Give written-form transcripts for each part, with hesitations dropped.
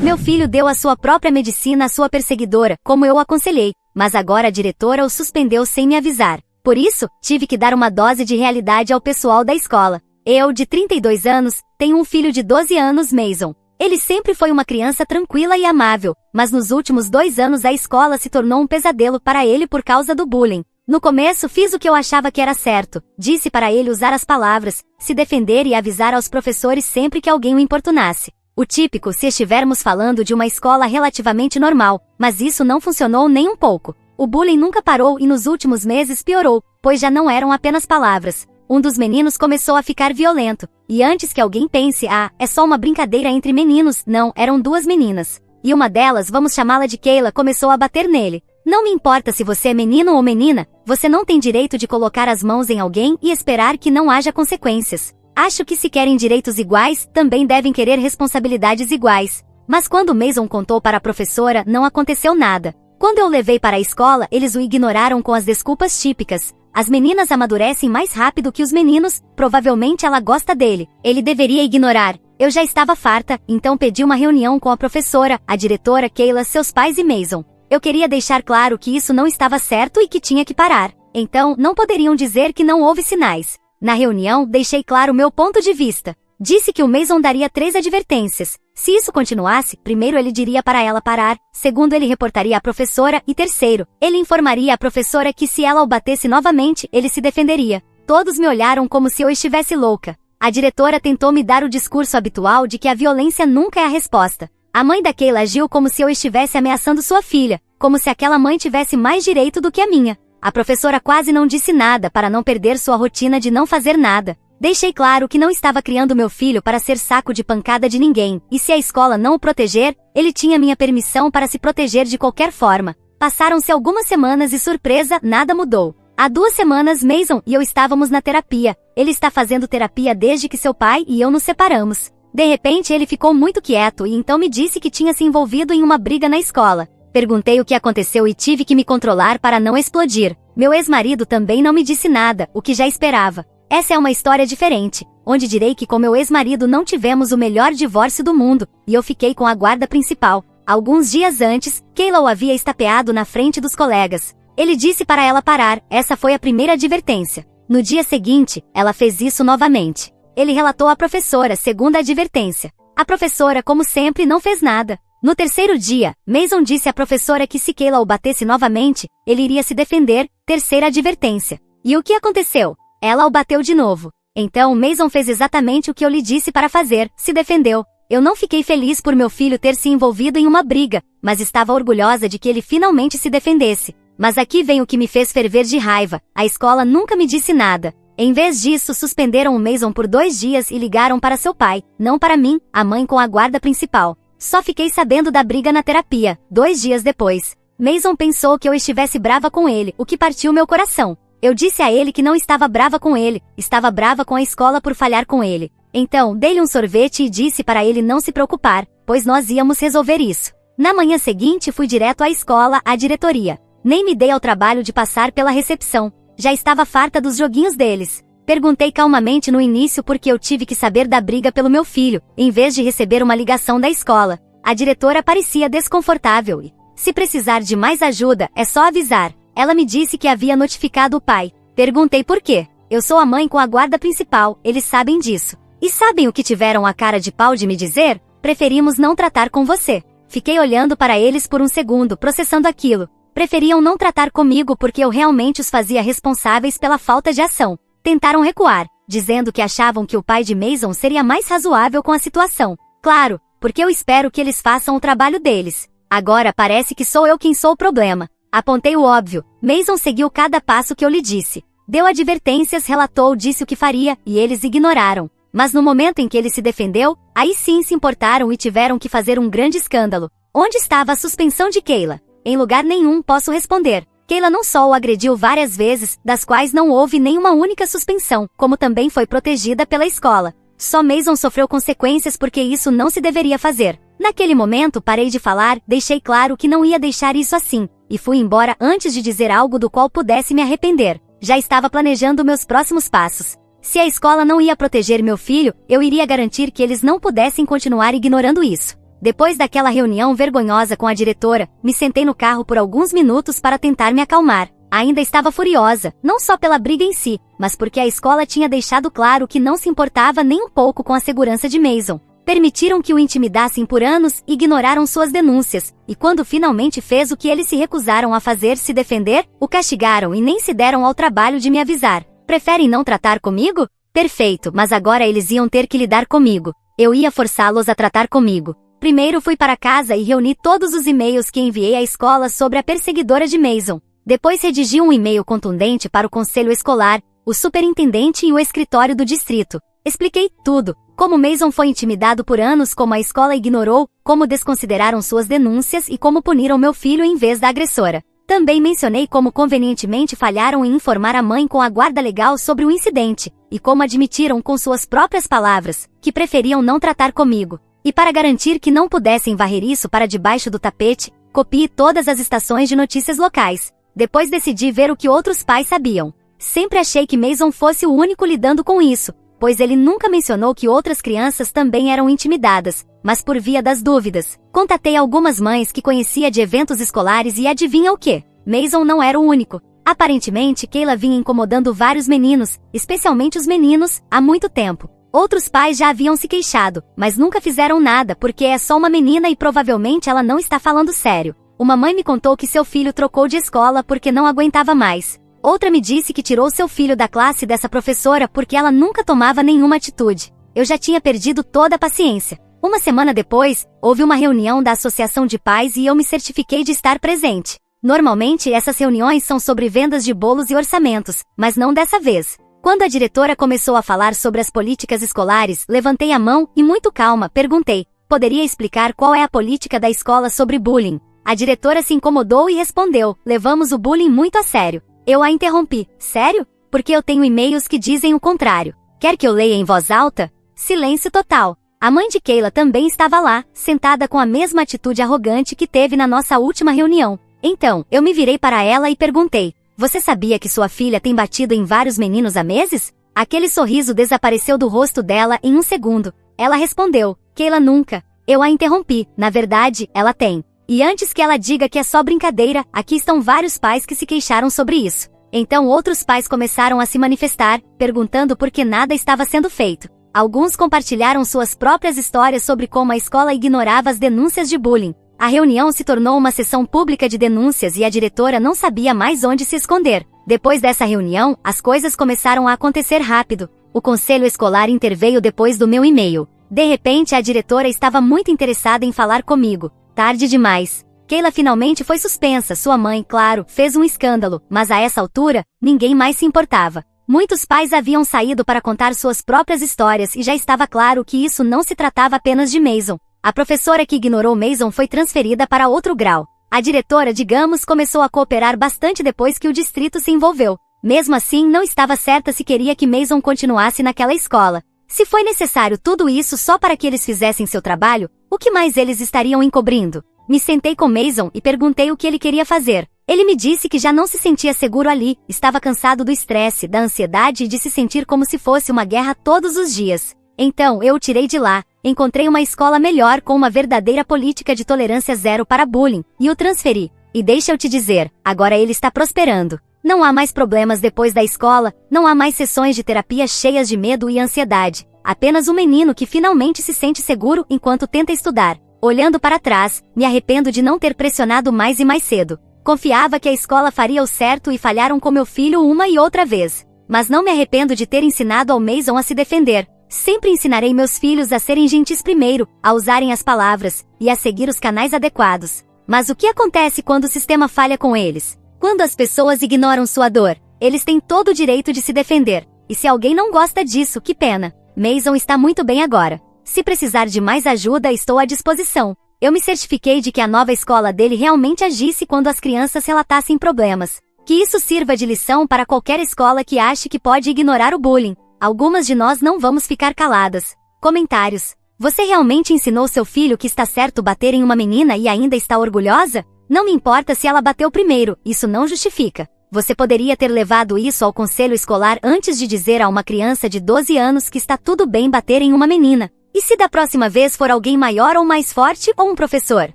Meu filho deu a sua própria medicina à sua perseguidora, como eu o aconselhei, mas agora a diretora o suspendeu sem me avisar. Por isso, tive que dar uma dose de realidade ao pessoal da escola. Eu, de 32 anos, tenho um filho de 12 anos, Mason. Ele sempre foi uma criança tranquila e amável, mas nos últimos 2 anos a escola se tornou um pesadelo para ele por causa do bullying. No começo fiz o que eu achava que era certo. Disse para ele usar as palavras, se defender e avisar aos professores sempre que alguém o importunasse. O típico se estivermos falando de uma escola relativamente normal, mas isso não funcionou nem um pouco. O bullying nunca parou e nos últimos meses piorou, pois já não eram apenas palavras. Um dos meninos começou a ficar violento, e antes que alguém pense, é só uma brincadeira entre meninos, não, eram 2 meninas. E uma delas, vamos chamá-la de Kayla, começou a bater nele. Não me importa se você é menino ou menina, você não tem direito de colocar as mãos em alguém e esperar que não haja consequências. Acho que se querem direitos iguais, também devem querer responsabilidades iguais. Mas quando Mason contou para a professora, não aconteceu nada. Quando eu levei para a escola, eles o ignoraram com as desculpas típicas. As meninas amadurecem mais rápido que os meninos, provavelmente ela gosta dele. Ele deveria ignorar. Eu já estava farta, então pedi uma reunião com a professora, a diretora, Kayla, seus pais e Mason. Eu queria deixar claro que isso não estava certo e que tinha que parar. Então, não poderiam dizer que não houve sinais. Na reunião, deixei claro meu ponto de vista. Disse que o Mason daria 3 advertências. Se isso continuasse, primeiro ele diria para ela parar, segundo ele reportaria à professora e terceiro, ele informaria à professora que se ela o batesse novamente, ele se defenderia. Todos me olharam como se eu estivesse louca. A diretora tentou me dar o discurso habitual de que a violência nunca é a resposta. A mãe da Kayla agiu como se eu estivesse ameaçando sua filha, como se aquela mãe tivesse mais direito do que a minha. A professora quase não disse nada para não perder sua rotina de não fazer nada. Deixei claro que não estava criando meu filho para ser saco de pancada de ninguém, e se a escola não o proteger, ele tinha minha permissão para se proteger de qualquer forma. Passaram-se algumas semanas e surpresa, nada mudou. Há 2 semanas Mason e eu estávamos na terapia. Ele está fazendo terapia desde que seu pai e eu nos separamos. De repente ele ficou muito quieto e então me disse que tinha se envolvido em uma briga na escola. Perguntei o que aconteceu e tive que me controlar para não explodir. Meu ex-marido também não me disse nada, o que já esperava. Essa é uma história diferente, onde direi que com meu ex-marido não tivemos o melhor divórcio do mundo, e eu fiquei com a guarda principal. Alguns dias antes, Kayla o havia estapeado na frente dos colegas. Ele disse para ela parar, essa foi a primeira advertência. No dia seguinte, ela fez isso novamente. Ele relatou à professora, segunda advertência. A professora, como sempre, não fez nada. No terceiro dia, Mason disse à professora que se Kayla o batesse novamente, ele iria se defender, terceira advertência. E o que aconteceu? Ela o bateu de novo. Então Mason fez exatamente o que eu lhe disse para fazer, se defendeu. Eu não fiquei feliz por meu filho ter se envolvido em uma briga, mas estava orgulhosa de que ele finalmente se defendesse. Mas aqui vem o que me fez ferver de raiva, a escola nunca me disse nada. Em vez disso, suspenderam o Mason por 2 dias e ligaram para seu pai, não para mim, a mãe com a guarda principal. Só fiquei sabendo da briga na terapia, 2 dias depois. Mason pensou que eu estivesse brava com ele, o que partiu meu coração. Eu disse a ele que não estava brava com ele, estava brava com a escola por falhar com ele. Então, dei-lhe um sorvete e disse para ele não se preocupar, pois nós íamos resolver isso. Na manhã seguinte fui direto à escola, à diretoria. Nem me dei ao trabalho de passar pela recepção. Já estava farta dos joguinhos deles. Perguntei calmamente no início porque eu tive que saber da briga pelo meu filho, em vez de receber uma ligação da escola. A diretora parecia desconfortável e, se precisar de mais ajuda, é só avisar. Ela me disse que havia notificado o pai. Perguntei por quê. Eu sou a mãe com a guarda principal, eles sabem disso. E sabem o que tiveram a cara de pau de me dizer? Preferimos não tratar com você. Fiquei olhando para eles por um segundo, processando aquilo. Preferiam não tratar comigo porque eu realmente os fazia responsáveis pela falta de ação. Tentaram recuar, dizendo que achavam que o pai de Mason seria mais razoável com a situação. Claro, porque eu espero que eles façam o trabalho deles. Agora parece que sou eu quem sou o problema. Apontei o óbvio. Mason seguiu cada passo que eu lhe disse. Deu advertências, relatou, disse o que faria, e eles ignoraram. Mas no momento em que ele se defendeu, aí sim se importaram e tiveram que fazer um grande escândalo. Onde estava a suspensão de Kayla? Em lugar nenhum posso responder. Kayla não só o agrediu várias vezes, das quais não houve nenhuma única suspensão, como também foi protegida pela escola. Só Mason sofreu consequências porque isso não se deveria fazer. Naquele momento parei de falar, deixei claro que não ia deixar isso assim, e fui embora antes de dizer algo do qual pudesse me arrepender. Já estava planejando meus próximos passos. Se a escola não ia proteger meu filho, eu iria garantir que eles não pudessem continuar ignorando isso. Depois daquela reunião vergonhosa com a diretora, me sentei no carro por alguns minutos para tentar me acalmar. Ainda estava furiosa, não só pela briga em si, mas porque a escola tinha deixado claro que não se importava nem um pouco com a segurança de Mason. Permitiram que o intimidassem por anos, ignoraram suas denúncias, e quando finalmente fez o que eles se recusaram a fazer, se defender, o castigaram e nem se deram ao trabalho de me avisar. Preferem não tratar comigo? Perfeito, mas agora eles iam ter que lidar comigo. Eu ia forçá-los a tratar comigo. Primeiro fui para casa e reuni todos os e-mails que enviei à escola sobre a perseguidora de Mason. Depois redigi um e-mail contundente para o conselho escolar, o superintendente e o escritório do distrito. Expliquei tudo, como Mason foi intimidado por anos, como a escola ignorou, como desconsideraram suas denúncias e como puniram meu filho em vez da agressora. Também mencionei como convenientemente falharam em informar a mãe com a guarda legal sobre o incidente, e como admitiram com suas próprias palavras, que preferiam não tratar comigo. E para garantir que não pudessem varrer isso para debaixo do tapete, copiei todas as estações de notícias locais. Depois decidi ver o que outros pais sabiam. Sempre achei que Mason fosse o único lidando com isso, pois ele nunca mencionou que outras crianças também eram intimidadas, mas por via das dúvidas, contatei algumas mães que conhecia de eventos escolares e adivinha o quê? Mason não era o único. Aparentemente, Kayla vinha incomodando vários meninos, especialmente os meninos, há muito tempo. Outros pais já haviam se queixado, mas nunca fizeram nada porque é só uma menina e provavelmente ela não está falando sério. Uma mãe me contou que seu filho trocou de escola porque não aguentava mais. Outra me disse que tirou seu filho da classe dessa professora porque ela nunca tomava nenhuma atitude. Eu já tinha perdido toda a paciência. Uma semana depois, houve uma reunião da Associação de Pais e eu me certifiquei de estar presente. Normalmente essas reuniões são sobre vendas de bolos e orçamentos, mas não dessa vez. Quando a diretora começou a falar sobre as políticas escolares, levantei a mão e, muito calma, perguntei: poderia explicar qual é a política da escola sobre bullying? A diretora se incomodou e respondeu: levamos o bullying muito a sério. Eu a interrompi: sério? Porque eu tenho e-mails que dizem o contrário. Quer que eu leia em voz alta? Silêncio total. A mãe de Kayla também estava lá, sentada com a mesma atitude arrogante que teve na nossa última reunião. Então, eu me virei para ela e perguntei: você sabia que sua filha tem batido em vários meninos há meses? Aquele sorriso desapareceu do rosto dela em um segundo. Ela respondeu: Kayla nunca. Eu a interrompi: na verdade, ela tem. E antes que ela diga que é só brincadeira, aqui estão vários pais que se queixaram sobre isso. Então outros pais começaram a se manifestar, perguntando por que nada estava sendo feito. Alguns compartilharam suas próprias histórias sobre como a escola ignorava as denúncias de bullying. A reunião se tornou uma sessão pública de denúncias e a diretora não sabia mais onde se esconder. Depois dessa reunião, as coisas começaram a acontecer rápido. O conselho escolar interveio depois do meu e-mail. De repente, a diretora estava muito interessada em falar comigo. Tarde demais. Kayla finalmente foi suspensa. Sua mãe, claro, fez um escândalo, mas a essa altura, ninguém mais se importava. Muitos pais haviam saído para contar suas próprias histórias e já estava claro que isso não se tratava apenas de Mason. A professora que ignorou Mason foi transferida para outro grau. A diretora, digamos, começou a cooperar bastante depois que o distrito se envolveu. Mesmo assim, não estava certa se queria que Mason continuasse naquela escola. Se foi necessário tudo isso só para que eles fizessem seu trabalho, o que mais eles estariam encobrindo? Me sentei com Mason e perguntei o que ele queria fazer. Ele me disse que já não se sentia seguro ali, estava cansado do estresse, da ansiedade e de se sentir como se fosse uma guerra todos os dias. Então, eu o tirei de lá, encontrei uma escola melhor com uma verdadeira política de tolerância zero para bullying, e o transferi. E deixa eu te dizer, agora ele está prosperando. Não há mais problemas depois da escola, não há mais sessões de terapia cheias de medo e ansiedade. Apenas um menino que finalmente se sente seguro enquanto tenta estudar. Olhando para trás, me arrependo de não ter pressionado mais e mais cedo. Confiava que a escola faria o certo e falharam com meu filho uma e outra vez. Mas não me arrependo de ter ensinado ao Mason a se defender. Sempre ensinarei meus filhos a serem gentis primeiro, a usarem as palavras, e a seguir os canais adequados. Mas o que acontece quando o sistema falha com eles? Quando as pessoas ignoram sua dor, eles têm todo o direito de se defender. E se alguém não gosta disso, que pena. Mason está muito bem agora. Se precisar de mais ajuda, estou à disposição. Eu me certifiquei de que a nova escola dele realmente agisse quando as crianças relatassem problemas. Que isso sirva de lição para qualquer escola que ache que pode ignorar o bullying. Algumas de nós não vamos ficar caladas. Comentários. Você realmente ensinou seu filho que está certo bater em uma menina e ainda está orgulhosa? Não me importa se ela bateu primeiro, isso não justifica. Você poderia ter levado isso ao conselho escolar antes de dizer a uma criança de 12 anos que está tudo bem bater em uma menina. E se da próxima vez for alguém maior ou mais forte ou um professor?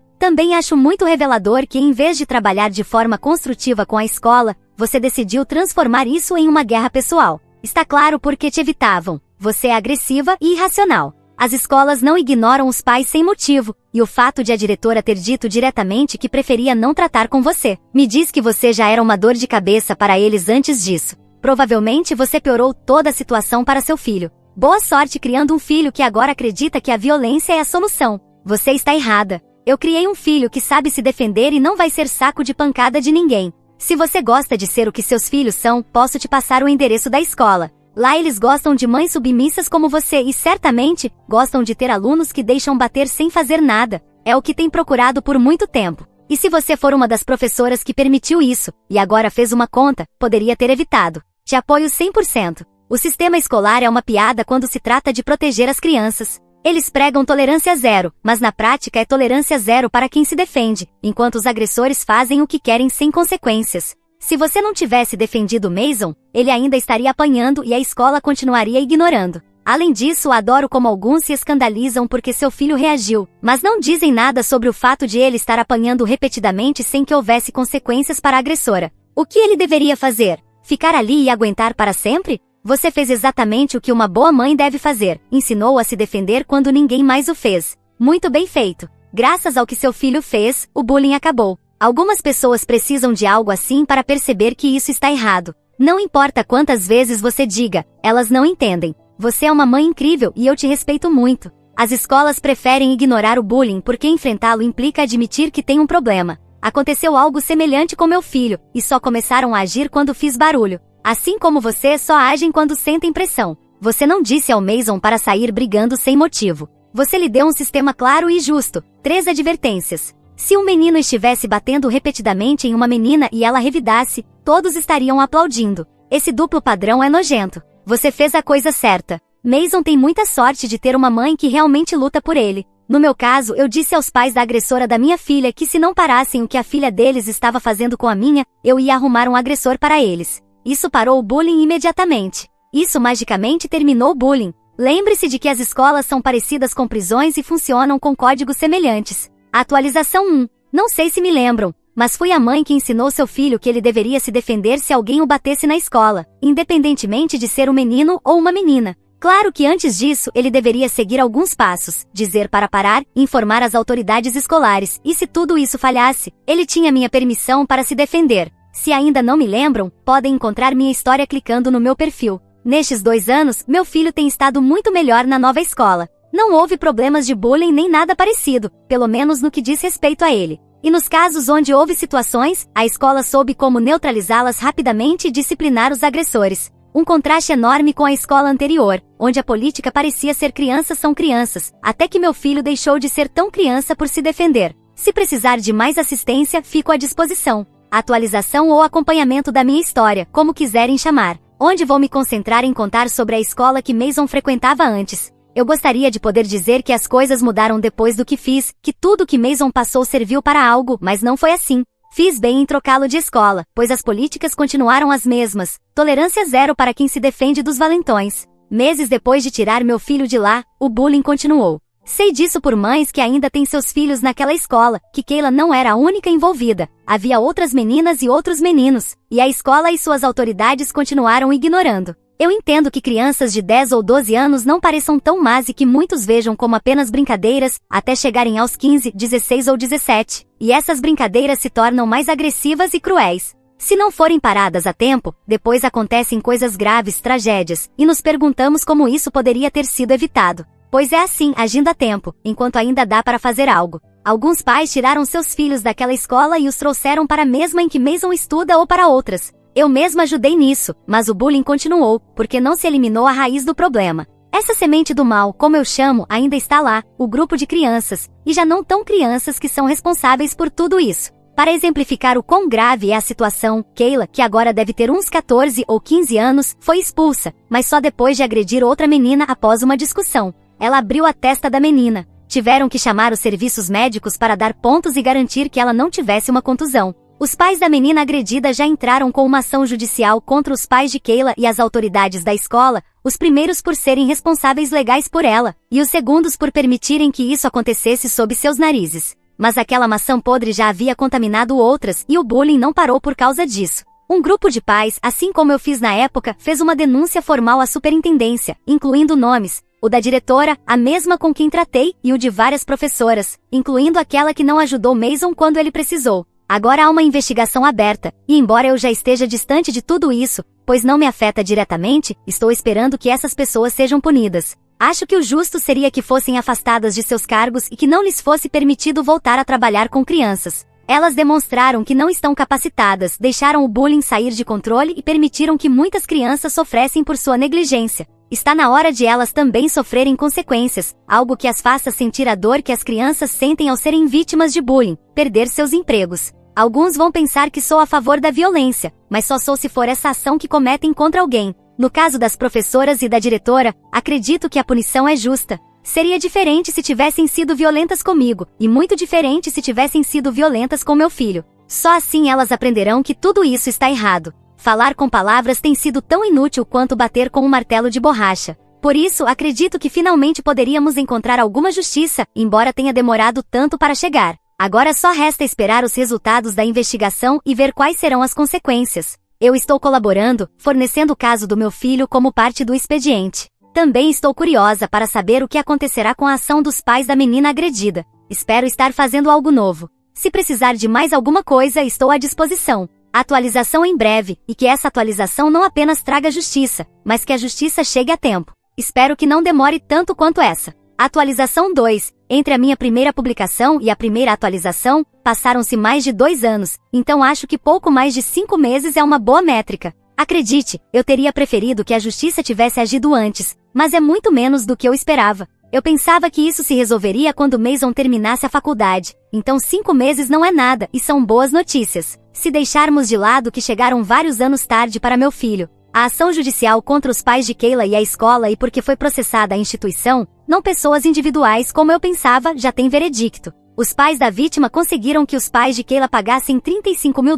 Também acho muito revelador que, em vez de trabalhar de forma construtiva com a escola, você decidiu transformar isso em uma guerra pessoal. Está claro porque te evitavam. Você é agressiva e irracional. As escolas não ignoram os pais sem motivo, e o fato de a diretora ter dito diretamente que preferia não tratar com você me diz que você já era uma dor de cabeça para eles antes disso. Provavelmente você piorou toda a situação para seu filho. Boa sorte criando um filho que agora acredita que a violência é a solução. Você está errada. Eu criei um filho que sabe se defender e não vai ser saco de pancada de ninguém. Se você gosta de ser o que seus filhos são, posso te passar o endereço da escola. Lá eles gostam de mães submissas como você e certamente gostam de ter alunos que deixam bater sem fazer nada. É o que tem procurado por muito tempo. E se você for uma das professoras que permitiu isso, e agora fez uma conta, poderia ter evitado. Te apoio 100%. O sistema escolar é uma piada quando se trata de proteger as crianças. Eles pregam tolerância zero, mas na prática é tolerância zero para quem se defende, enquanto os agressores fazem o que querem sem consequências. Se você não tivesse defendido Mason, ele ainda estaria apanhando e a escola continuaria ignorando. Além disso, adoro como alguns se escandalizam porque seu filho reagiu, mas não dizem nada sobre o fato de ele estar apanhando repetidamente sem que houvesse consequências para a agressora. O que ele deveria fazer? Ficar ali e aguentar para sempre? Você fez exatamente o que uma boa mãe deve fazer, ensinou a se defender quando ninguém mais o fez. Muito bem feito. Graças ao que seu filho fez, o bullying acabou. Algumas pessoas precisam de algo assim para perceber que isso está errado. Não importa quantas vezes você diga, elas não entendem. Você é uma mãe incrível e eu te respeito muito. As escolas preferem ignorar o bullying porque enfrentá-lo implica admitir que tem um problema. Aconteceu algo semelhante com meu filho, e só começaram a agir quando fiz barulho. Assim como você, só agem quando sentem pressão. Você não disse ao Mason para sair brigando sem motivo. Você lhe deu um sistema claro e justo. 3 advertências. Se um menino estivesse batendo repetidamente em uma menina e ela revidasse, todos estariam aplaudindo. Esse duplo padrão é nojento. Você fez a coisa certa. Mason tem muita sorte de ter uma mãe que realmente luta por ele. No meu caso, eu disse aos pais da agressora da minha filha que se não parassem o que a filha deles estava fazendo com a minha, eu ia arrumar um agressor para eles. Isso parou o bullying imediatamente. Isso magicamente terminou o bullying. Lembre-se de que as escolas são parecidas com prisões e funcionam com códigos semelhantes. Atualização 1. Não sei se me lembram, mas fui a mãe que ensinou seu filho que ele deveria se defender se alguém o batesse na escola, independentemente de ser um menino ou uma menina. Claro que antes disso ele deveria seguir alguns passos, dizer para parar, informar as autoridades escolares, e se tudo isso falhasse, ele tinha minha permissão para se defender. Se ainda não me lembram, podem encontrar minha história clicando no meu perfil. Nestes 2 anos, meu filho tem estado muito melhor na nova escola. Não houve problemas de bullying nem nada parecido, pelo menos no que diz respeito a ele. E nos casos onde houve situações, a escola soube como neutralizá-las rapidamente e disciplinar os agressores. Um contraste enorme com a escola anterior, onde a política parecia ser crianças são crianças, até que meu filho deixou de ser tão criança por se defender. Se precisar de mais assistência, fico à disposição. Atualização ou acompanhamento da minha história, como quiserem chamar. Onde vou me concentrar em contar sobre a escola que Mason frequentava antes. Eu gostaria de poder dizer que as coisas mudaram depois do que fiz, que tudo que Mason passou serviu para algo, mas não foi assim. Fiz bem em trocá-lo de escola, pois as políticas continuaram as mesmas. Tolerância zero para quem se defende dos valentões. Meses depois de tirar meu filho de lá, o bullying continuou. Sei disso por mães que ainda têm seus filhos naquela escola, que Keila não era a única envolvida. Havia outras meninas e outros meninos, e a escola e suas autoridades continuaram ignorando. Eu entendo que crianças de 10 ou 12 anos não pareçam tão más e que muitos vejam como apenas brincadeiras, até chegarem aos 15, 16 ou 17, e essas brincadeiras se tornam mais agressivas e cruéis. Se não forem paradas a tempo, depois acontecem coisas graves, tragédias, e nos perguntamos como isso poderia ter sido evitado. Pois é assim, agindo a tempo, enquanto ainda dá para fazer algo. Alguns pais tiraram seus filhos daquela escola e os trouxeram para a mesma em que Mason estuda ou para outras. Eu mesma ajudei nisso, mas o bullying continuou, porque não se eliminou a raiz do problema. Essa semente do mal, como eu chamo, ainda está lá, o grupo de crianças, e já não tão crianças que são responsáveis por tudo isso. Para exemplificar o quão grave é a situação, Keila, que agora deve ter uns 14 ou 15 anos, foi expulsa, mas só depois de agredir outra menina após uma discussão. Ela abriu a testa da menina. Tiveram que chamar os serviços médicos para dar pontos e garantir que ela não tivesse uma contusão. Os pais da menina agredida já entraram com uma ação judicial contra os pais de Kayla e as autoridades da escola, os primeiros por serem responsáveis legais por ela, e os segundos por permitirem que isso acontecesse sob seus narizes. Mas aquela maçã podre já havia contaminado outras e o bullying não parou por causa disso. Um grupo de pais, assim como eu fiz na época, fez uma denúncia formal à superintendência, incluindo nomes, o da diretora, a mesma com quem tratei, e o de várias professoras, incluindo aquela que não ajudou Mason quando ele precisou. Agora há uma investigação aberta, e embora eu já esteja distante de tudo isso, pois não me afeta diretamente, estou esperando que essas pessoas sejam punidas. Acho que o justo seria que fossem afastadas de seus cargos e que não lhes fosse permitido voltar a trabalhar com crianças. Elas demonstraram que não estão capacitadas, deixaram o bullying sair de controle e permitiram que muitas crianças sofressem por sua negligência. Está na hora de elas também sofrerem consequências, algo que as faça sentir a dor que as crianças sentem ao serem vítimas de bullying, perder seus empregos. Alguns vão pensar que sou a favor da violência, mas só sou se for essa ação que cometem contra alguém. No caso das professoras e da diretora, acredito que a punição é justa. Seria diferente se tivessem sido violentas comigo, e muito diferente se tivessem sido violentas com meu filho. Só assim elas aprenderão que tudo isso está errado. Falar com palavras tem sido tão inútil quanto bater com um martelo de borracha. Por isso, acredito que finalmente poderíamos encontrar alguma justiça, embora tenha demorado tanto para chegar. Agora só resta esperar os resultados da investigação e ver quais serão as consequências. Eu estou colaborando, fornecendo o caso do meu filho como parte do expediente. Também estou curiosa para saber o que acontecerá com a ação dos pais da menina agredida. Espero estar fazendo algo novo. Se precisar de mais alguma coisa, estou à disposição. Atualização em breve, e que essa atualização não apenas traga justiça, mas que a justiça chegue a tempo. Espero que não demore tanto quanto essa. Atualização 2. Entre a minha primeira publicação e a primeira atualização, passaram-se mais de 2 anos, então acho que pouco mais de 5 meses é uma boa métrica. Acredite, eu teria preferido que a justiça tivesse agido antes, mas é muito menos do que eu esperava. Eu pensava que isso se resolveria quando Mason terminasse a faculdade, então 5 meses não é nada e são boas notícias. Se deixarmos de lado que chegaram vários anos tarde para meu filho, a ação judicial contra os pais de Kayla e a escola e porque foi processada a instituição, não pessoas individuais como eu pensava, já tem veredicto. Os pais da vítima conseguiram que os pais de Kayla pagassem $35 mil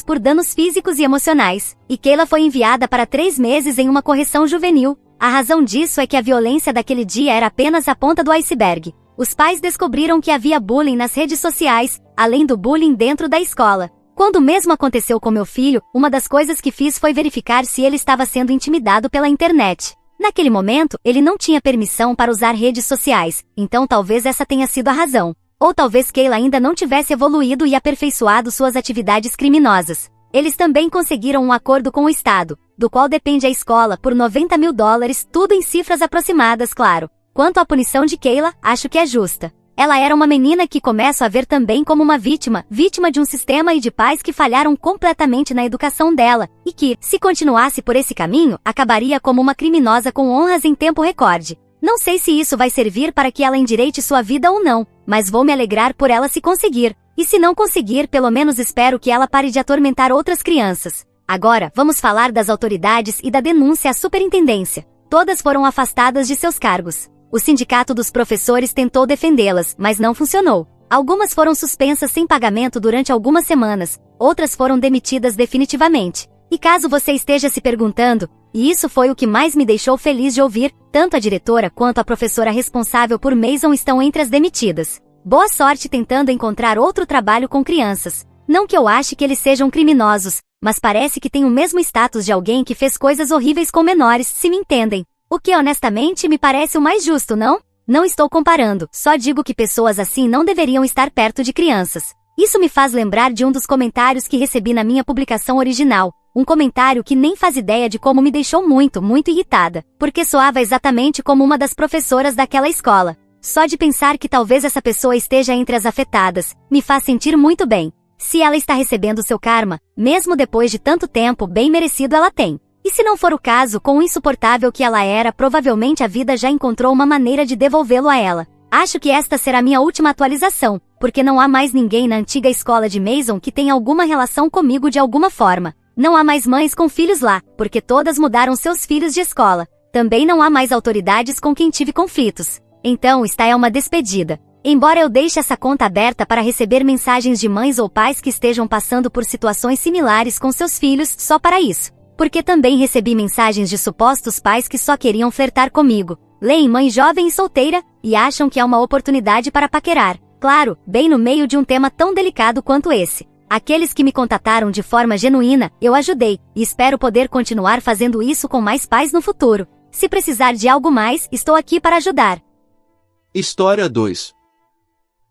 por danos físicos e emocionais, e Kayla foi enviada para 3 meses em uma correção juvenil. A razão disso é que a violência daquele dia era apenas a ponta do iceberg. Os pais descobriram que havia bullying nas redes sociais, além do bullying dentro da escola. Quando o mesmo aconteceu com meu filho, uma das coisas que fiz foi verificar se ele estava sendo intimidado pela internet. Naquele momento, ele não tinha permissão para usar redes sociais, então talvez essa tenha sido a razão. Ou talvez Kayla ainda não tivesse evoluído e aperfeiçoado suas atividades criminosas. Eles também conseguiram um acordo com o Estado, do qual depende a escola, por $90 mil, tudo em cifras aproximadas, claro. Quanto à punição de Kayla, acho que é justa. Ela era uma menina que começo a ver também como uma vítima de um sistema e de pais que falharam completamente na educação dela, e que, se continuasse por esse caminho, acabaria como uma criminosa com honras em tempo recorde. Não sei se isso vai servir para que ela endireite sua vida ou não, mas vou me alegrar por ela se conseguir. E se não conseguir, pelo menos espero que ela pare de atormentar outras crianças. Agora, vamos falar das autoridades e da denúncia à superintendência. Todas foram afastadas de seus cargos. O sindicato dos professores tentou defendê-las, mas não funcionou. Algumas foram suspensas sem pagamento durante algumas semanas, outras foram demitidas definitivamente. E caso você esteja se perguntando, e isso foi o que mais me deixou feliz de ouvir, tanto a diretora quanto a professora responsável por Mason estão entre as demitidas. Boa sorte tentando encontrar outro trabalho com crianças. Não que eu ache que eles sejam criminosos, mas parece que têm o mesmo status de alguém que fez coisas horríveis com menores, se me entendem. O que honestamente me parece o mais justo, não? Não estou comparando, só digo que pessoas assim não deveriam estar perto de crianças. Isso me faz lembrar de um dos comentários que recebi na minha publicação original. Um comentário que nem faz ideia de como me deixou muito irritada, porque soava exatamente como uma das professoras daquela escola. Só de pensar que talvez essa pessoa esteja entre as afetadas, me faz sentir muito bem. Se ela está recebendo seu karma, mesmo depois de tanto tempo, bem merecido ela tem. E se não for o caso, com o insuportável que ela era, provavelmente a vida já encontrou uma maneira de devolvê-lo a ela. Acho que esta será minha última atualização, porque não há mais ninguém na antiga escola de Mason que tenha alguma relação comigo de alguma forma. Não há mais mães com filhos lá, porque todas mudaram seus filhos de escola. Também não há mais autoridades com quem tive conflitos. Então, esta é uma despedida. Embora eu deixe essa conta aberta para receber mensagens de mães ou pais que estejam passando por situações similares com seus filhos só para isso. Porque também recebi mensagens de supostos pais que só queriam flertar comigo. Leem mãe jovem e solteira, e acham que é uma oportunidade para paquerar. Claro, bem no meio de um tema tão delicado quanto esse. Aqueles que me contataram de forma genuína, eu ajudei, e espero poder continuar fazendo isso com mais pais no futuro. Se precisar de algo mais, estou aqui para ajudar. História 2.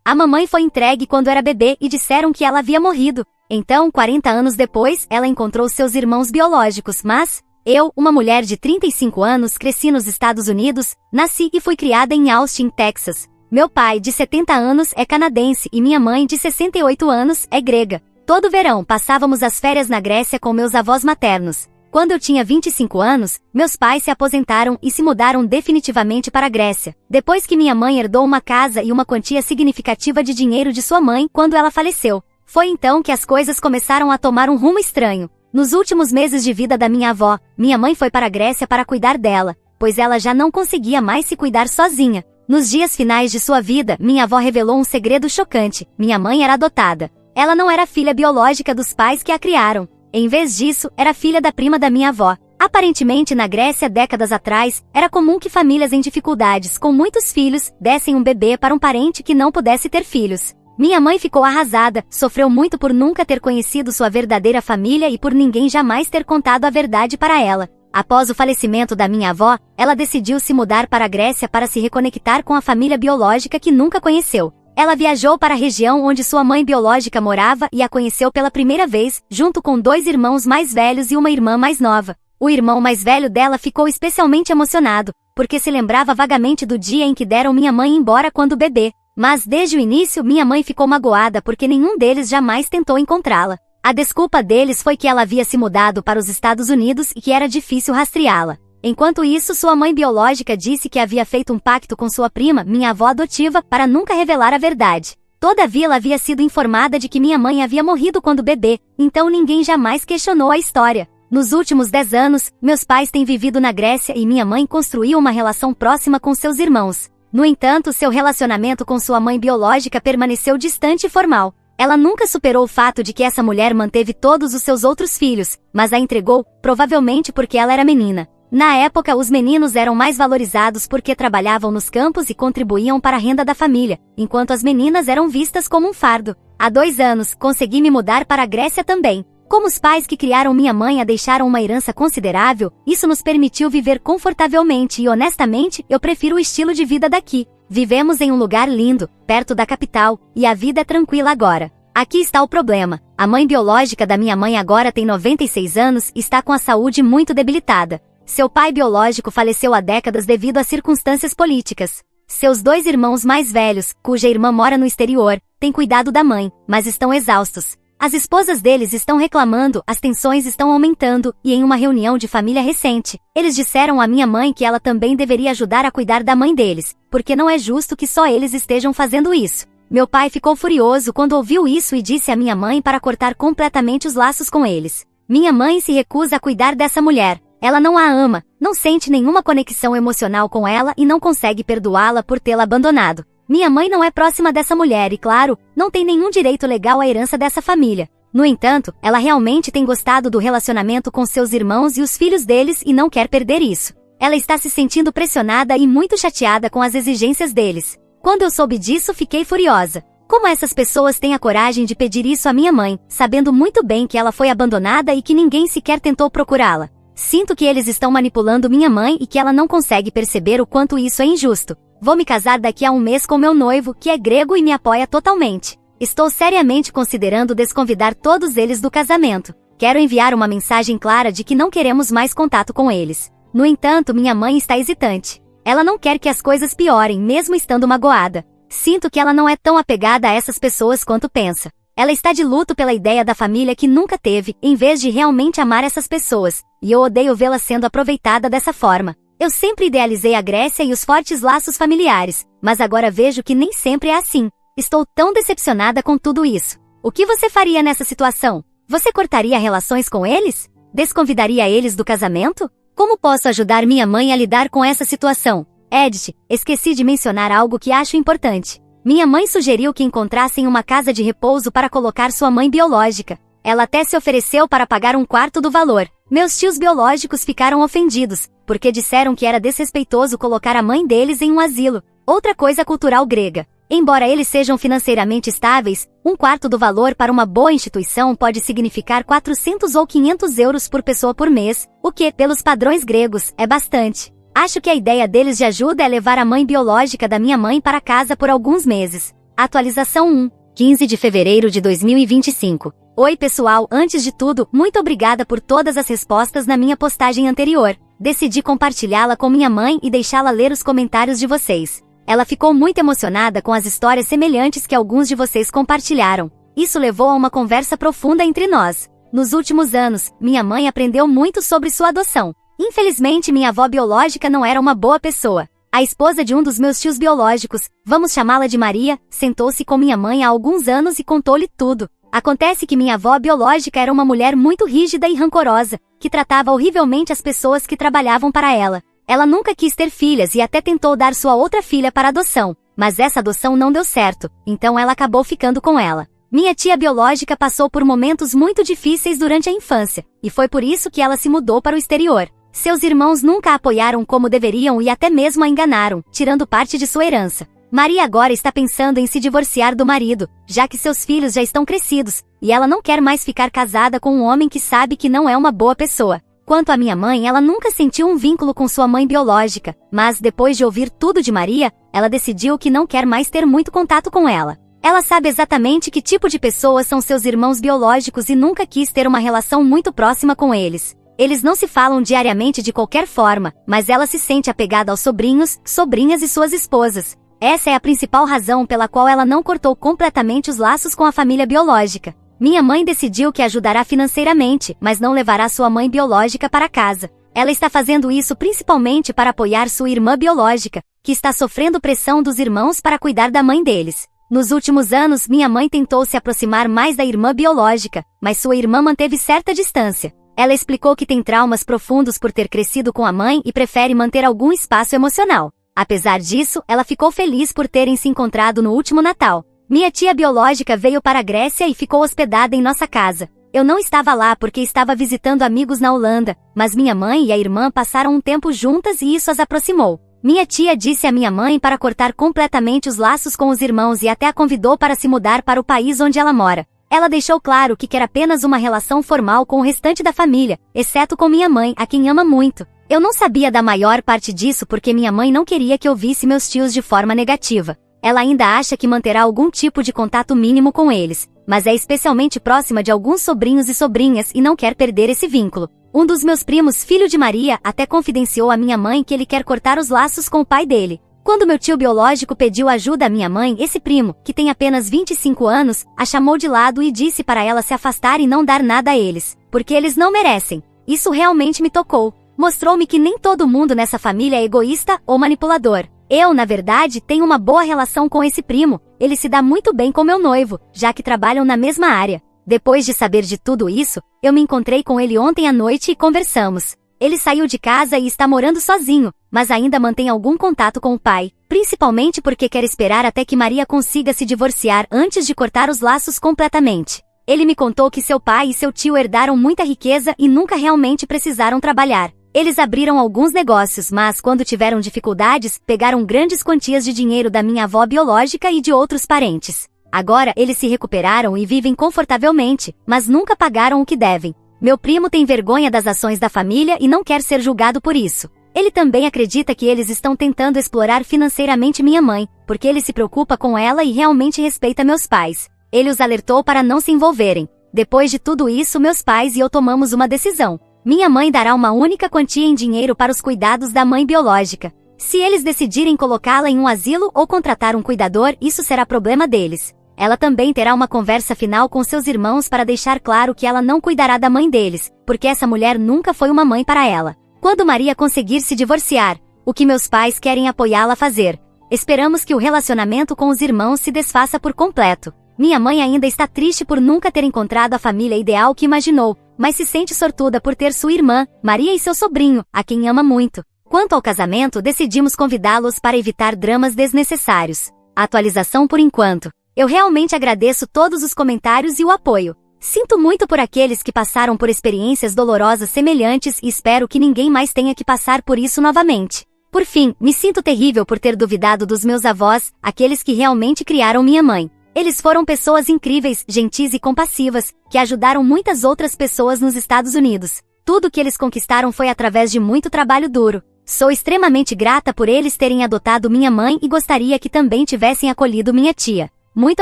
A mamãe foi entregue quando era bebê e disseram que ela havia morrido. Então, 40 anos depois, ela encontrou seus irmãos biológicos, mas eu, uma mulher de 35 anos, cresci nos Estados Unidos, nasci e fui criada em Austin, Texas. Meu pai, de 70 anos, é canadense e minha mãe, de 68 anos, é grega. Todo verão, passávamos as férias na Grécia com meus avós maternos. Quando eu tinha 25 anos, meus pais se aposentaram e se mudaram definitivamente para a Grécia, depois que minha mãe herdou uma casa e uma quantia significativa de dinheiro de sua mãe quando ela faleceu. Foi então que as coisas começaram a tomar um rumo estranho. Nos últimos meses de vida da minha avó, minha mãe foi para a Grécia para cuidar dela, pois ela já não conseguia mais se cuidar sozinha. Nos dias finais de sua vida, minha avó revelou um segredo chocante: minha mãe era adotada. Ela não era filha biológica dos pais que a criaram. Em vez disso, era filha da prima da minha avó. Aparentemente, na Grécia, décadas atrás, era comum que famílias em dificuldades, com muitos filhos, dessem um bebê para um parente que não pudesse ter filhos. Minha mãe ficou arrasada, sofreu muito por nunca ter conhecido sua verdadeira família e por ninguém jamais ter contado a verdade para ela. Após o falecimento da minha avó, ela decidiu se mudar para a Grécia para se reconectar com a família biológica que nunca conheceu. Ela viajou para a região onde sua mãe biológica morava e a conheceu pela primeira vez, junto com 2 irmãos mais velhos e uma irmã mais nova. O irmão mais velho dela ficou especialmente emocionado, porque se lembrava vagamente do dia em que deram minha mãe embora quando bebê. Mas desde o início minha mãe ficou magoada porque nenhum deles jamais tentou encontrá-la. A desculpa deles foi que ela havia se mudado para os Estados Unidos e que era difícil rastreá-la. Enquanto isso, sua mãe biológica disse que havia feito um pacto com sua prima, minha avó adotiva, para nunca revelar a verdade. Todavia, ela havia sido informada de que minha mãe havia morrido quando bebê, então ninguém jamais questionou a história. Nos últimos 10 anos, meus pais têm vivido na Grécia e minha mãe construiu uma relação próxima com seus irmãos. No entanto, seu relacionamento com sua mãe biológica permaneceu distante e formal. Ela nunca superou o fato de que essa mulher manteve todos os seus outros filhos, mas a entregou, provavelmente porque ela era menina. Na época, os meninos eram mais valorizados porque trabalhavam nos campos e contribuíam para a renda da família, enquanto as meninas eram vistas como um fardo. Há 2 anos, consegui me mudar para a Grécia também. Como os pais que criaram minha mãe a deixaram uma herança considerável, isso nos permitiu viver confortavelmente e honestamente, eu prefiro o estilo de vida daqui. Vivemos em um lugar lindo, perto da capital, e a vida é tranquila agora. Aqui está o problema. A mãe biológica da minha mãe agora tem 96 anos e está com a saúde muito debilitada. Seu pai biológico faleceu há décadas devido a circunstâncias políticas. Seus 2 irmãos mais velhos, cuja irmã mora no exterior, têm cuidado da mãe, mas estão exaustos. As esposas deles estão reclamando, as tensões estão aumentando, e em uma reunião de família recente, eles disseram à minha mãe que ela também deveria ajudar a cuidar da mãe deles, porque não é justo que só eles estejam fazendo isso. Meu pai ficou furioso quando ouviu isso e disse à minha mãe para cortar completamente os laços com eles. Minha mãe se recusa a cuidar dessa mulher. Ela não a ama, não sente nenhuma conexão emocional com ela e não consegue perdoá-la por tê-la abandonado. Minha mãe não é próxima dessa mulher e, claro, não tem nenhum direito legal à herança dessa família. No entanto, ela realmente tem gostado do relacionamento com seus irmãos e os filhos deles e não quer perder isso. Ela está se sentindo pressionada e muito chateada com as exigências deles. Quando eu soube disso, fiquei furiosa. Como essas pessoas têm a coragem de pedir isso à minha mãe, sabendo muito bem que ela foi abandonada e que ninguém sequer tentou procurá-la? Sinto que eles estão manipulando minha mãe e que ela não consegue perceber o quanto isso é injusto. Vou me casar daqui a um mês com meu noivo, que é grego e me apoia totalmente. Estou seriamente considerando desconvidar todos eles do casamento. Quero enviar uma mensagem clara de que não queremos mais contato com eles. No entanto, minha mãe está hesitante. Ela não quer que as coisas piorem, mesmo estando magoada. Sinto que ela não é tão apegada a essas pessoas quanto pensa. Ela está de luto pela ideia da família que nunca teve, em vez de realmente amar essas pessoas, e eu odeio vê-la sendo aproveitada dessa forma. Eu sempre idealizei a Grécia e os fortes laços familiares, mas agora vejo que nem sempre é assim. Estou tão decepcionada com tudo isso. O que você faria nessa situação? Você cortaria relações com eles? Desconvidaria eles do casamento? Como posso ajudar minha mãe a lidar com essa situação? Edith, esqueci de mencionar algo que acho importante. Minha mãe sugeriu que encontrassem uma casa de repouso para colocar sua mãe biológica. Ela até se ofereceu para pagar um quarto do valor. Meus tios biológicos ficaram ofendidos, porque disseram que era desrespeitoso colocar a mãe deles em um asilo. Outra coisa cultural grega. Embora eles sejam financeiramente estáveis, um quarto do valor para uma boa instituição pode significar 400 ou 500 euros por pessoa por mês, o que, pelos padrões gregos, é bastante. Acho que a ideia deles de ajuda é levar a mãe biológica da minha mãe para casa por alguns meses. Atualização 1, 15 de fevereiro de 2025. Oi pessoal, antes de tudo, muito obrigada por todas as respostas na minha postagem anterior. Decidi compartilhá-la com minha mãe e deixá-la ler os comentários de vocês. Ela ficou muito emocionada com as histórias semelhantes que alguns de vocês compartilharam. Isso levou a uma conversa profunda entre nós. Nos últimos anos, minha mãe aprendeu muito sobre sua adoção. Infelizmente, minha avó biológica não era uma boa pessoa. A esposa de um dos meus tios biológicos, vamos chamá-la de Maria, sentou-se com minha mãe há alguns anos e contou-lhe tudo. Acontece que minha avó biológica era uma mulher muito rígida e rancorosa, que tratava horrivelmente as pessoas que trabalhavam para ela. Ela nunca quis ter filhas e até tentou dar sua outra filha para adoção, mas essa adoção não deu certo, então ela acabou ficando com ela. Minha tia biológica passou por momentos muito difíceis durante a infância, e foi por isso que ela se mudou para o exterior. Seus irmãos nunca a apoiaram como deveriam e até mesmo a enganaram, tirando parte de sua herança. Maria agora está pensando em se divorciar do marido, já que seus filhos já estão crescidos, e ela não quer mais ficar casada com um homem que sabe que não é uma boa pessoa. Quanto à minha mãe, ela nunca sentiu um vínculo com sua mãe biológica, mas depois de ouvir tudo de Maria, ela decidiu que não quer mais ter muito contato com ela. Ela sabe exatamente que tipo de pessoas são seus irmãos biológicos e nunca quis ter uma relação muito próxima com eles. Eles não se falam diariamente de qualquer forma, mas ela se sente apegada aos sobrinhos, sobrinhas e suas esposas. Essa é a principal razão pela qual ela não cortou completamente os laços com a família biológica. Minha mãe decidiu que ajudará financeiramente, mas não levará sua mãe biológica para casa. Ela está fazendo isso principalmente para apoiar sua irmã biológica, que está sofrendo pressão dos irmãos para cuidar da mãe deles. Nos últimos anos, minha mãe tentou se aproximar mais da irmã biológica, mas sua irmã manteve certa distância. Ela explicou que tem traumas profundos por ter crescido com a mãe e prefere manter algum espaço emocional. Apesar disso, ela ficou feliz por terem se encontrado no último Natal. Minha tia biológica veio para a Grécia e ficou hospedada em nossa casa. Eu não estava lá porque estava visitando amigos na Holanda, mas minha mãe e a irmã passaram um tempo juntas e isso as aproximou. Minha tia disse à minha mãe para cortar completamente os laços com os irmãos e até a convidou para se mudar para o país onde ela mora. Ela deixou claro que quer apenas uma relação formal com o restante da família, exceto com minha mãe, a quem ama muito. Eu não sabia da maior parte disso porque minha mãe não queria que eu visse meus tios de forma negativa. Ela ainda acha que manterá algum tipo de contato mínimo com eles, mas é especialmente próxima de alguns sobrinhos e sobrinhas e não quer perder esse vínculo. Um dos meus primos, filho de Maria, até confidenciou à minha mãe que ele quer cortar os laços com o pai dele. Quando meu tio biológico pediu ajuda à minha mãe, esse primo, que tem apenas 25 anos, a chamou de lado e disse para ela se afastar e não dar nada a eles, porque eles não merecem. Isso realmente me tocou. Mostrou-me que nem todo mundo nessa família é egoísta ou manipulador. Eu, na verdade, tenho uma boa relação com esse primo. Ele se dá muito bem com meu noivo, já que trabalham na mesma área. Depois de saber de tudo isso, eu me encontrei com ele ontem à noite e conversamos. Ele saiu de casa e está morando sozinho, mas ainda mantém algum contato com o pai, principalmente porque quer esperar até que Maria consiga se divorciar antes de cortar os laços completamente. Ele me contou que seu pai e seu tio herdaram muita riqueza e nunca realmente precisaram trabalhar. Eles abriram alguns negócios, mas quando tiveram dificuldades, pegaram grandes quantias de dinheiro da minha avó biológica e de outros parentes. Agora eles se recuperaram e vivem confortavelmente, mas nunca pagaram o que devem. Meu primo tem vergonha das ações da família e não quer ser julgado por isso. Ele também acredita que eles estão tentando explorar financeiramente minha mãe, porque ele se preocupa com ela e realmente respeita meus pais. Ele os alertou para não se envolverem. Depois de tudo isso, meus pais e eu tomamos uma decisão. Minha mãe dará uma única quantia em dinheiro para os cuidados da mãe biológica. Se eles decidirem colocá-la em um asilo ou contratar um cuidador, isso será problema deles. Ela também terá uma conversa final com seus irmãos para deixar claro que ela não cuidará da mãe deles, porque essa mulher nunca foi uma mãe para ela. Quando Maria conseguir se divorciar, o que meus pais querem apoiá-la a fazer? Esperamos que o relacionamento com os irmãos se desfaça por completo. Minha mãe ainda está triste por nunca ter encontrado a família ideal que imaginou, mas se sente sortuda por ter sua irmã, Maria e seu sobrinho, a quem ama muito. Quanto ao casamento, decidimos convidá-los para evitar dramas desnecessários. a atualização por enquanto. Eu realmente agradeço todos os comentários e o apoio. Sinto muito por aqueles que passaram por experiências dolorosas semelhantes e espero que ninguém mais tenha que passar por isso novamente. Por fim, me sinto terrível por ter duvidado dos meus avós, aqueles que realmente criaram minha mãe. Eles foram pessoas incríveis, gentis e compassivas, que ajudaram muitas outras pessoas nos Estados Unidos. Tudo que eles conquistaram foi através de muito trabalho duro. Sou extremamente grata por eles terem adotado minha mãe e gostaria que também tivessem acolhido minha tia. Muito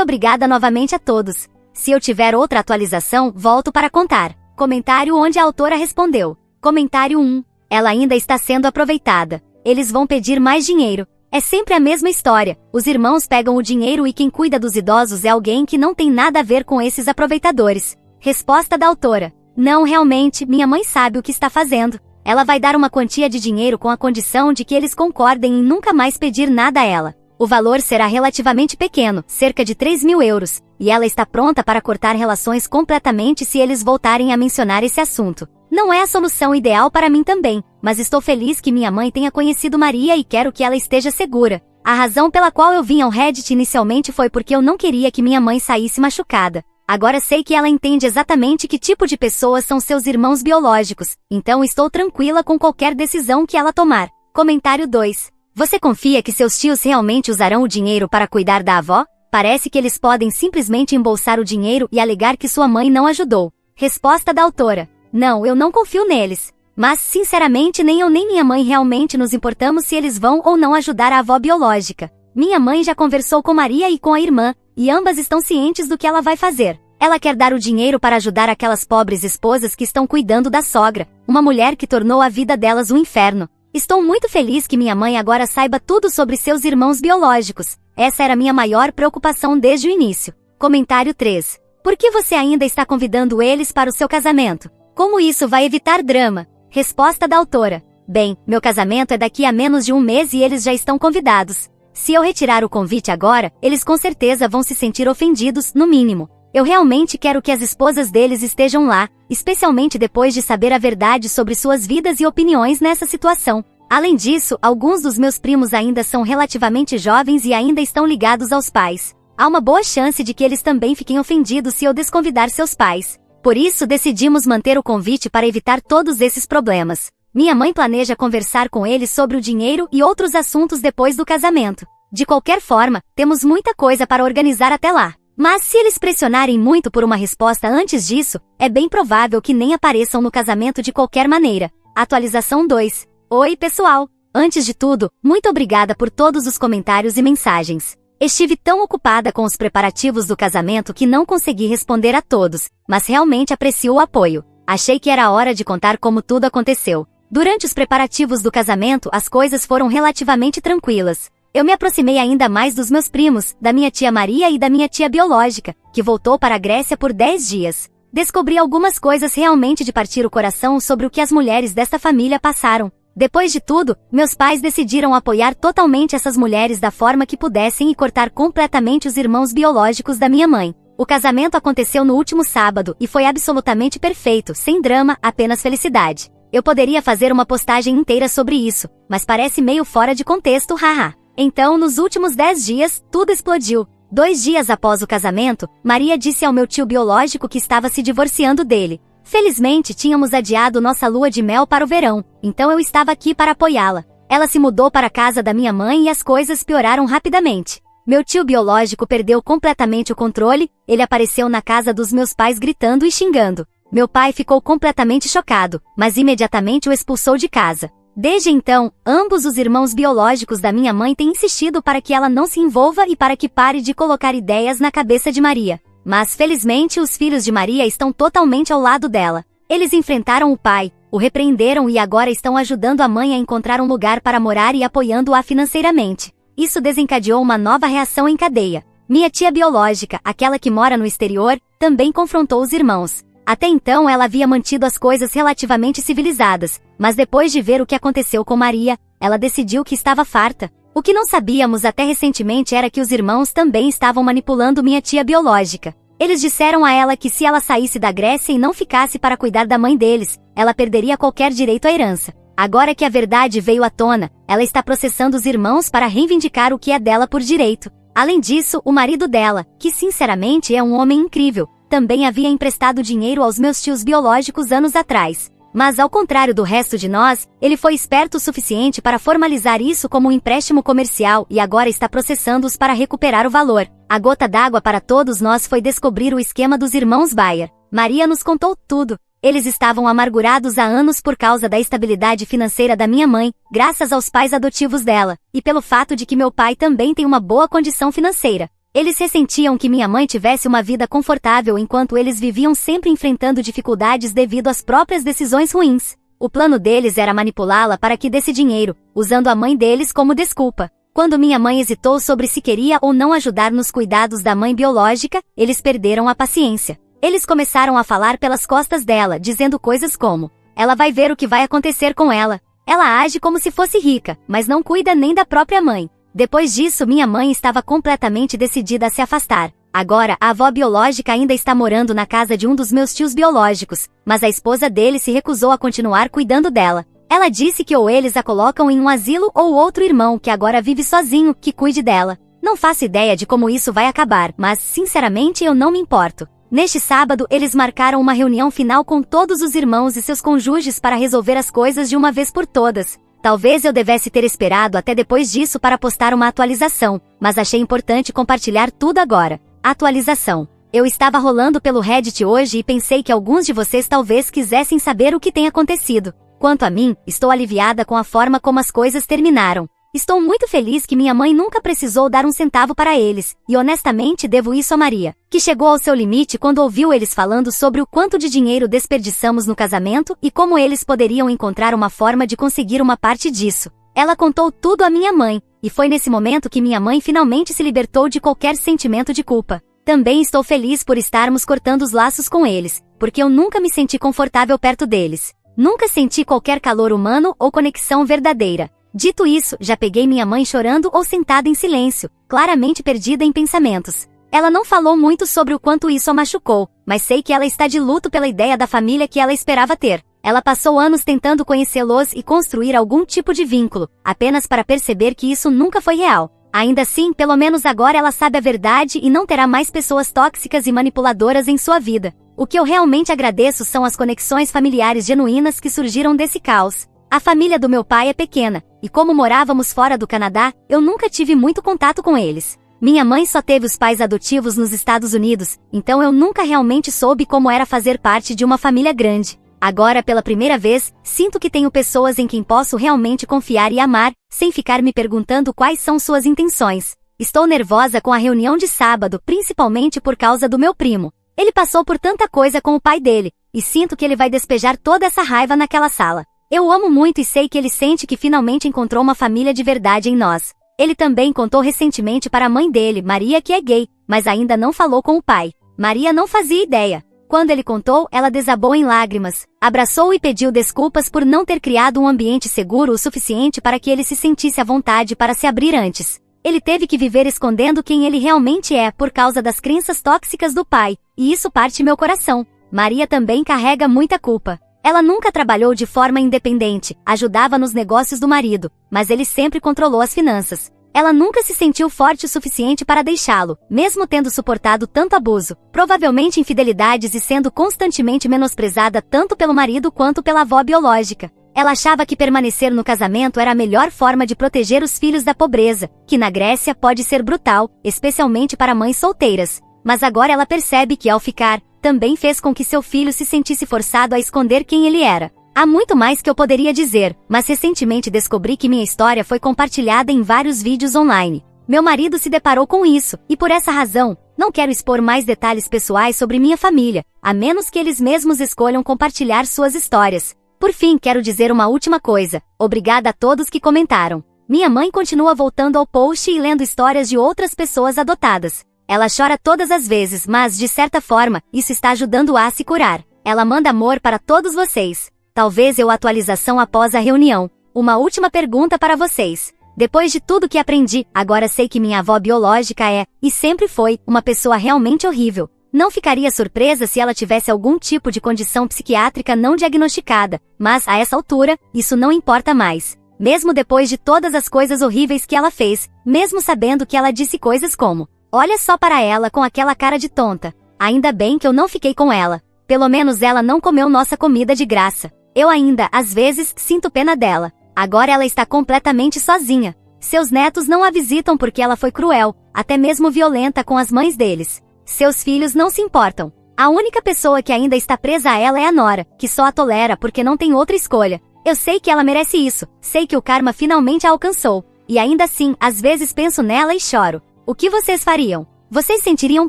obrigada novamente a todos. Se eu tiver outra atualização, volto para contar. Comentário onde a autora respondeu. Comentário 1. Ela ainda está sendo aproveitada. Eles vão pedir mais dinheiro. É sempre a mesma história. Os irmãos pegam o dinheiro e quem cuida dos idosos é alguém que não tem nada a ver com esses aproveitadores. Resposta da autora. Não, realmente, minha mãe sabe o que está fazendo. Ela vai dar uma quantia de dinheiro com a condição de que eles concordem em nunca mais pedir nada a ela. O valor será relativamente pequeno, cerca de 3.000 euros, e ela está pronta para cortar relações completamente se eles voltarem a mencionar esse assunto. Não é a solução ideal para mim também, mas estou feliz que minha mãe tenha conhecido Maria e quero que ela esteja segura. A razão pela qual eu vim ao Reddit inicialmente foi porque eu não queria que minha mãe saísse machucada. Agora sei que ela entende exatamente que tipo de pessoas são seus irmãos biológicos, então estou tranquila com qualquer decisão que ela tomar. Comentário 2. Você confia que seus tios realmente usarão o dinheiro para cuidar da avó? Parece que eles podem simplesmente embolsar o dinheiro e alegar que sua mãe não ajudou. Resposta da autora. Não, eu não confio neles. Mas, sinceramente, nem eu nem minha mãe realmente nos importamos se eles vão ou não ajudar a avó biológica. Minha mãe já conversou com Maria e com a irmã, e ambas estão cientes do que ela vai fazer. Ela quer dar o dinheiro para ajudar aquelas pobres esposas que estão cuidando da sogra, uma mulher que tornou a vida delas um inferno. Estou muito feliz que minha mãe agora saiba tudo sobre seus irmãos biológicos. Essa era minha maior preocupação desde o início. Comentário 3. Por que você ainda está convidando eles para o seu casamento? Como isso vai evitar drama? Resposta da autora. Bem, meu casamento é daqui a menos de um mês e eles já estão convidados. Se eu retirar o convite agora, eles com certeza vão se sentir ofendidos, no mínimo. Eu realmente quero que as esposas deles estejam lá, especialmente depois de saber a verdade sobre suas vidas e opiniões nessa situação. Além disso, alguns dos meus primos ainda são relativamente jovens e ainda estão ligados aos pais. Há uma boa chance de que eles também fiquem ofendidos se eu desconvidar seus pais. Por isso decidimos manter o convite para evitar todos esses problemas. Minha mãe planeja conversar com eles sobre o dinheiro e outros assuntos depois do casamento. De qualquer forma, temos muita coisa para organizar até lá. Mas se eles pressionarem muito por uma resposta antes disso, é bem provável que nem apareçam no casamento de qualquer maneira. Atualização 2. Oi, pessoal! Antes de tudo, muito obrigada por todos os comentários e mensagens. Estive tão ocupada com os preparativos do casamento que não consegui responder a todos, mas realmente aprecio o apoio. Achei que era a hora de contar como tudo aconteceu. Durante os preparativos do casamento, as coisas foram relativamente tranquilas. Eu me aproximei ainda mais dos meus primos, da minha tia Maria e da minha tia biológica, que voltou para a Grécia por 10 dias. Descobri algumas coisas realmente de partir o coração sobre o que as mulheres desta família passaram. Depois de tudo, meus pais decidiram apoiar totalmente essas mulheres da forma que pudessem e cortar completamente os irmãos biológicos da minha mãe. O casamento aconteceu no último sábado e foi absolutamente perfeito, sem drama, apenas felicidade. Eu poderia fazer uma postagem inteira sobre isso, mas parece meio fora de contexto, haha. Então, nos últimos 10 dias, tudo explodiu. 2 dias após o casamento, Maria disse ao meu tio biológico que estava se divorciando dele. Felizmente, tínhamos adiado nossa lua de mel para o verão, então eu estava aqui para apoiá-la. Ela se mudou para a casa da minha mãe e as coisas pioraram rapidamente. Meu tio biológico perdeu completamente o controle, ele apareceu na casa dos meus pais gritando e xingando. Meu pai ficou completamente chocado, mas imediatamente o expulsou de casa. Desde então, ambos os irmãos biológicos da minha mãe têm insistido para que ela não se envolva e para que pare de colocar ideias na cabeça de Maria. Mas, felizmente, os filhos de Maria estão totalmente ao lado dela. Eles enfrentaram o pai, o repreenderam e agora estão ajudando a mãe a encontrar um lugar para morar e apoiando-a financeiramente. Isso desencadeou uma nova reação em cadeia. Minha tia biológica, aquela que mora no exterior, também confrontou os irmãos. Até então ela havia mantido as coisas relativamente civilizadas, mas depois de ver o que aconteceu com Maria, ela decidiu que estava farta. O que não sabíamos até recentemente era que os irmãos também estavam manipulando minha tia biológica. Eles disseram a ela que se ela saísse da Grécia e não ficasse para cuidar da mãe deles, ela perderia qualquer direito à herança. Agora que a verdade veio à tona, ela está processando os irmãos para reivindicar o que é dela por direito. Além disso, o marido dela, que sinceramente é um homem incrível, também havia emprestado dinheiro aos meus tios biológicos anos atrás. Mas ao contrário do resto de nós, ele foi esperto o suficiente para formalizar isso como um empréstimo comercial e agora está processando-os para recuperar o valor. A gota d'água para todos nós foi descobrir o esquema dos irmãos Bayer. Maria nos contou tudo. Eles estavam amargurados há anos por causa da estabilidade financeira da minha mãe, graças aos pais adotivos dela, e pelo fato de que meu pai também tem uma boa condição financeira. Eles ressentiam que minha mãe tivesse uma vida confortável enquanto eles viviam sempre enfrentando dificuldades devido às próprias decisões ruins. O plano deles era manipulá-la para que desse dinheiro, usando a mãe deles como desculpa. Quando minha mãe hesitou sobre se queria ou não ajudar nos cuidados da mãe biológica, eles perderam a paciência. Eles começaram a falar pelas costas dela, dizendo coisas como: ela vai ver o que vai acontecer com ela. Ela age como se fosse rica, mas não cuida nem da própria mãe. Depois disso, minha mãe estava completamente decidida a se afastar. Agora, a avó biológica ainda está morando na casa de um dos meus tios biológicos, mas a esposa dele se recusou a continuar cuidando dela. Ela disse que ou eles a colocam em um asilo ou outro irmão que agora vive sozinho, que cuide dela. Não faço ideia de como isso vai acabar, mas, sinceramente, eu não me importo. Neste sábado, eles marcaram uma reunião final com todos os irmãos e seus cônjuges para resolver as coisas de uma vez por todas. Talvez eu devesse ter esperado até depois disso para postar uma atualização, mas achei importante compartilhar tudo agora. Atualização. Eu estava rolando pelo Reddit hoje e pensei que alguns de vocês talvez quisessem saber o que tem acontecido. Quanto a mim, estou aliviada com a forma como as coisas terminaram. Estou muito feliz que minha mãe nunca precisou dar um centavo para eles, e honestamente devo isso a Maria, que chegou ao seu limite quando ouviu eles falando sobre o quanto de dinheiro desperdiçamos no casamento e como eles poderiam encontrar uma forma de conseguir uma parte disso. Ela contou tudo à minha mãe, e foi nesse momento que minha mãe finalmente se libertou de qualquer sentimento de culpa. Também estou feliz por estarmos cortando os laços com eles, porque eu nunca me senti confortável perto deles. Nunca senti qualquer calor humano ou conexão verdadeira. Dito isso, já peguei minha mãe chorando ou sentada em silêncio, claramente perdida em pensamentos. Ela não falou muito sobre o quanto isso a machucou, mas sei que ela está de luto pela ideia da família que ela esperava ter. Ela passou anos tentando conhecê-los e construir algum tipo de vínculo, apenas para perceber que isso nunca foi real. Ainda assim, pelo menos agora ela sabe a verdade e não terá mais pessoas tóxicas e manipuladoras em sua vida. O que eu realmente agradeço são as conexões familiares genuínas que surgiram desse caos. A família do meu pai é pequena, e como morávamos fora do Canadá, eu nunca tive muito contato com eles. Minha mãe só teve os pais adotivos nos Estados Unidos, então eu nunca realmente soube como era fazer parte de uma família grande. Agora, pela primeira vez, sinto que tenho pessoas em quem posso realmente confiar e amar, sem ficar me perguntando quais são suas intenções. Estou nervosa com a reunião de sábado, principalmente por causa do meu primo. Ele passou por tanta coisa com o pai dele, e sinto que ele vai despejar toda essa raiva naquela sala. Eu o amo muito e sei que ele sente que finalmente encontrou uma família de verdade em nós. Ele também contou recentemente para a mãe dele, Maria, que é gay, mas ainda não falou com o pai. Maria não fazia ideia. Quando ele contou, ela desabou em lágrimas, abraçou-o e pediu desculpas por não ter criado um ambiente seguro o suficiente para que ele se sentisse à vontade para se abrir antes. Ele teve que viver escondendo quem ele realmente é por causa das crenças tóxicas do pai, e isso parte meu coração. Maria também carrega muita culpa. Ela nunca trabalhou de forma independente, ajudava nos negócios do marido, mas ele sempre controlou as finanças. Ela nunca se sentiu forte o suficiente para deixá-lo, mesmo tendo suportado tanto abuso, provavelmente infidelidades e sendo constantemente menosprezada tanto pelo marido quanto pela avó biológica. Ela achava que permanecer no casamento era a melhor forma de proteger os filhos da pobreza, que na Grécia pode ser brutal, especialmente para mães solteiras. Mas agora ela percebe que ao ficar, também fez com que seu filho se sentisse forçado a esconder quem ele era. Há muito mais que eu poderia dizer, mas recentemente descobri que minha história foi compartilhada em vários vídeos online. Meu marido se deparou com isso, e por essa razão, não quero expor mais detalhes pessoais sobre minha família, a menos que eles mesmos escolham compartilhar suas histórias. Por fim, quero dizer uma última coisa. Obrigada a todos que comentaram. Minha mãe continua voltando ao post e lendo histórias de outras pessoas adotadas. Ela chora todas as vezes, mas, de certa forma, isso está ajudando-a a se curar. Ela manda amor para todos vocês. Talvez eu atualização após a reunião. Uma última pergunta para vocês. Depois de tudo que aprendi, agora sei que minha avó biológica é, e sempre foi, uma pessoa realmente horrível. Não ficaria surpresa se ela tivesse algum tipo de condição psiquiátrica não diagnosticada, mas, a essa altura, isso não importa mais. Mesmo depois de todas as coisas horríveis que ela fez, mesmo sabendo que ela disse coisas como: olha só para ela com aquela cara de tonta. Ainda bem que eu não fiquei com ela. Pelo menos ela não comeu nossa comida de graça. Eu ainda, às vezes, sinto pena dela. Agora ela está completamente sozinha. Seus netos não a visitam porque ela foi cruel, até mesmo violenta com as mães deles. Seus filhos não se importam. A única pessoa que ainda está presa a ela é a nora, que só a tolera porque não tem outra escolha. Eu sei que ela merece isso, sei que o karma finalmente a alcançou. E ainda assim, às vezes penso nela e choro. O que vocês fariam? Vocês sentiriam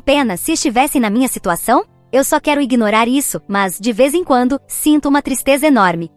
pena se estivessem na minha situação? Eu só quero ignorar isso, mas, de vez em quando, sinto uma tristeza enorme.